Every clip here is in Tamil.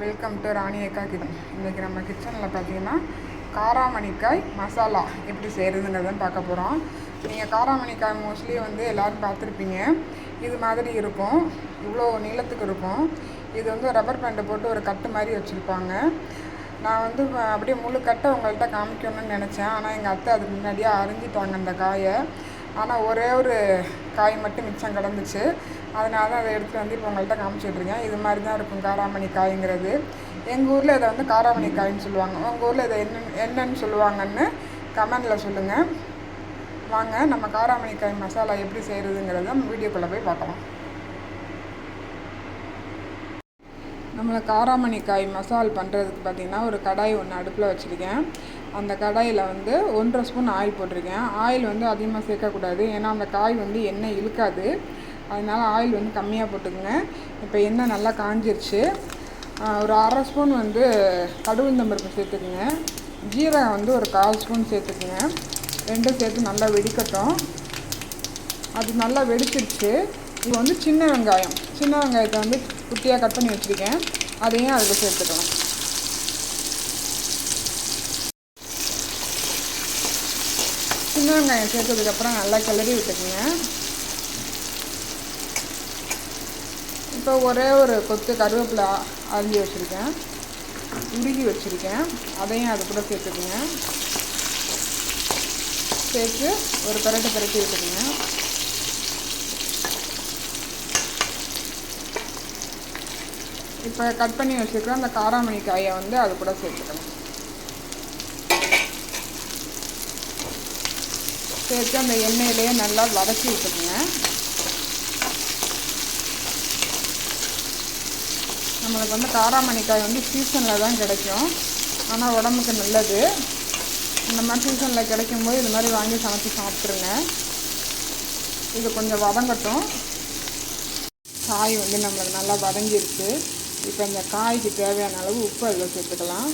வெல்கம் டு ராணி அக்கா கிச்சன். இன்றைக்கி நம்ம கிச்சனில் பார்த்தீங்கன்னா காராமணிக்காய் மசாலா எப்படி செய்கிறதுங்கிறத பார்க்க போகிறோம். நீங்கள் காராமணிக்காய் மோஸ்ட்லி எல்லோரும் பார்த்துருப்பீங்க. இது மாதிரி இருக்கும், இவ்வளோ நீளத்துக்கு இருக்கும். இது ரப்பர் பேண்டை போட்டு ஒரு கட்டு மாதிரி வச்சுருப்பாங்க. நான் அப்படியே முழு கட்டை உங்கள்கிட்ட காமிக்கணும்னு நினச்சேன். ஆனால் எங்கள் அத்தை அதுக்கு முன்னாடியே அரிஞ்சிட்டாங்க அந்த காயை. ஆனால் ஒரே ஒரு காய் மட்டும் மிச்சம் கிடந்துச்சு. அதனால தான் அதை எடுத்துகிட்டு இப்போ உங்கள்கிட்ட காமிச்சிட்ருக்கேன். இது மாதிரி தான் இருக்கும் காராமணி காய்ங்கிறது. எங்கள் ஊரில் இதை காராமணி காயின்னு சொல்லுவாங்க. உங்கள் ஊரில் இதை என்னன்னு சொல்லுவாங்கன்னு கமெண்டில் சொல்லுங்கள். வாங்க நம்ம காராமணி காய் மசாலா எப்படி செய்கிறதுங்கிறத நம்ம வீடியோக்குள்ளே போய் பார்க்கலாம். நம்மளை காராமணி காய் மசால் பண்ணுறதுக்கு பார்த்திங்கன்னா ஒரு கடாய் ஒன்று அடுப்பில் வச்சுருக்கேன். அந்த கடாயில் 1.5 ஸ்பூன் ஆயில் போட்டிருக்கேன். ஆயில் அதிகமாக சேர்க்கக்கூடாது, ஏன்னா அந்த காய் எண்ணெய் இழுக்காது. அதனால் ஆயில் கம்மியாக போட்டுக்குங்க. இப்போ எண்ணெய் நல்லா காஞ்சிருச்சு. ஒரு 1/2 ஸ்பூன் கடுகுளுந்தம்பருப்பு சேர்த்துக்குங்க. ஜீரகம் ஒரு 1/4 ஸ்பூன் சேர்த்துக்குங்க. ரெண்டும் சேர்த்து நல்லா வெடிக்கட்டும். அது நல்லா வெடிச்சிருச்சு. இப்போ சின்ன வெங்காயத்தை குட்டியாக கட் பண்ணி வச்சுருக்கேன். அதையும் அதில் சேர்த்துக்கலாம். சின்ன வெங்காயம் சேர்த்ததுக்கப்புறம் நல்லா கிளறி விட்டுக்குங்க. இப்போ ஒரே ஒரு கொத்து கருவேப்பிலை அரிஞ்சு வச்சுருக்கேன், உருகி வச்சுருக்கேன். அதையும் அது கூட சேர்த்துக்குங்க. சேர்த்து ஒரு பரட்டி விட்டுக்குங்க. இப்போ கட் பண்ணி வச்சுருக்கிற அந்த காராமணி காயை அது கூட சேர்த்துக்கணும். சேர்த்து அந்த எண்ணெயிலேயே நல்லா வதக்கி விட்டுக்குங்க. நம்மளுக்கு காராமணிக்காய் சீசனில் தான் கிடைக்கும், ஆனால் உடம்புக்கு நல்லது. இந்த மாதிரி சீசனில் கிடைக்கும்போது இது மாதிரி வாங்கி சமைச்சி சாப்பிட்ருங்க. இது கொஞ்சம் வதங்கட்டும். காய் நம்மளுக்கு நல்லா வதங்கிருச்சு. இப்போ இந்த காய்க்கு தேவையான அளவு உப்பு அதில் சேர்த்துக்கலாம்.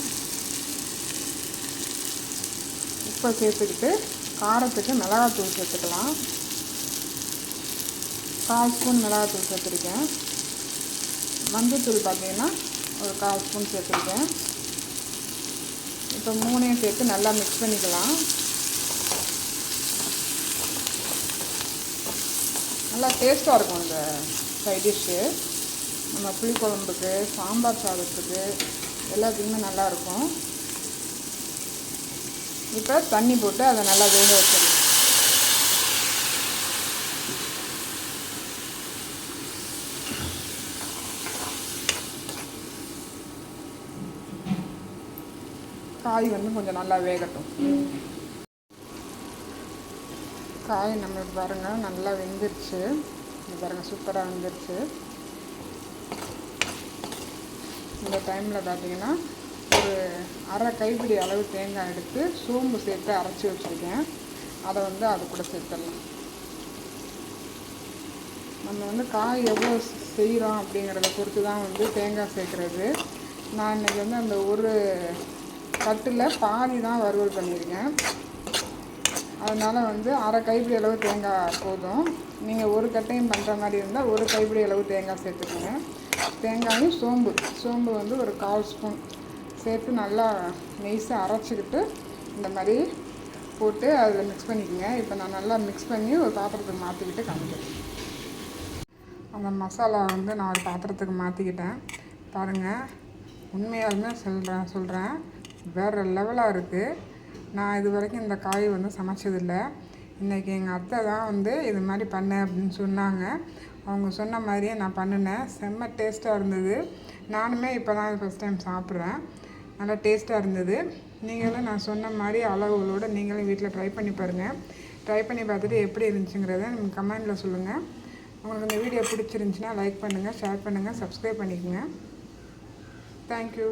உப்பை சேர்த்துக்கிட்டு காரத்துக்கு மிளகாத்தூள் சேர்த்துக்கலாம். 1/4 ஸ்பூன் மிளகாத்தூள் சேர்த்துருக்கேன். மஞ்சத்தூள் பார்த்திங்கன்னா ஒரு 1/4 ஸ்பூன் சேர்த்துருக்கேன். இப்போ 3ஐயும் சேர்த்து நல்லா மிக்ஸ் பண்ணிக்கலாம். நல்லா டேஸ்ட்டாக இருக்கும் இந்த சைட் டிஷ்ஷு. நம்ம புளிக்குழம்புக்கு, சாம்பார் சாதத்துக்கு எல்லாத்துக்குமே நல்லாயிருக்கும். இப்போ தண்ணி போட்டு அதை நல்லா வேக வச்சிடலாம். காய் கொஞ்சம் நல்லா வேகட்டும். காய் நம்மளுக்கு பாருங்கள் நல்லா வெந்துருச்சு. இது பாருங்கள் சூப்பராக வெந்துருச்சு. இந்த டைமில் பார்த்திங்கன்னா ஒரு அரை கைப்பிடி அளவு தேங்காய் எடுத்து சோம்பு சேர்த்து அரைச்சி வச்சுருக்கேன். அதை அது கூட சேர்த்துடலாம். நம்ம காய் எவ்வளோ செய்கிறோம் அப்படிங்கிறத பொறுத்து தான் தேங்காய் சேர்க்குறது. நான் இன்றைக்கி அந்த ஒரு கட்டில் பாதி தான் வறுவல் பண்ணியிருக்கேன். அதனால் அரை கைப்பிடி அளவு தேங்காய் போதும். நீங்கள் ஒரு கட்டையும் பண்ணுற மாதிரி இருந்தால் ஒரு கைப்பிடி அளவு தேங்காய் சேர்த்துக்கோங்க. தேங்காயும் சோம்பு ஒரு 1/4 ஸ்பூன் சேர்த்து நல்லா நெய்ஸாக அரைச்சிக்கிட்டு இந்த மாதிரி போட்டு அதில் மிக்ஸ் பண்ணிக்கோங்க. இப்போ நான் நல்லா மிக்ஸ் பண்ணி ஒரு பாத்திரத்துக்கு மாற்றிக்கிட்டு காமிக்கிறேன். அந்த மசாலா நான் ஒரு பாத்திரத்துக்கு மாற்றிக்கிட்டேன். பாருங்கள், உண்மையாலுமே சொல்கிறேன் வேறு லெவலாக இருக்குது. நான் இது வரைக்கும் இந்த காய் சமைச்சதில்லை. இன்றைக்கி எங்கள் அத்தை தான் இது மாதிரி பண்ணேன் அப்படின்னு சொன்னாங்க. அவங்க சொன்ன மாதிரியே நான் பண்ணினேன். செம்ம டேஸ்ட்டாக இருந்தது. நானுமே இப்போ தான் ஃபஸ்ட் டைம் சாப்பிட்றேன். நல்லா டேஸ்ட்டாக இருந்தது. நீங்களும் நான் சொன்ன மாதிரி அளவுகளோடு நீங்களும் வீட்டில் ட்ரை பண்ணி பாருங்கள். ட்ரை பண்ணி பார்த்துட்டு எப்படி இருந்துச்சுங்கிறத நீங்கள் கமெண்டில் சொல்லுங்கள். உங்களுக்கு இந்த வீடியோ பிடிச்சிருந்துச்சின்னா லைக் பண்ணுங்கள், ஷேர் பண்ணுங்கள், சப்ஸ்கிரைப் பண்ணிக்கோங்க. தேங்க்யூ.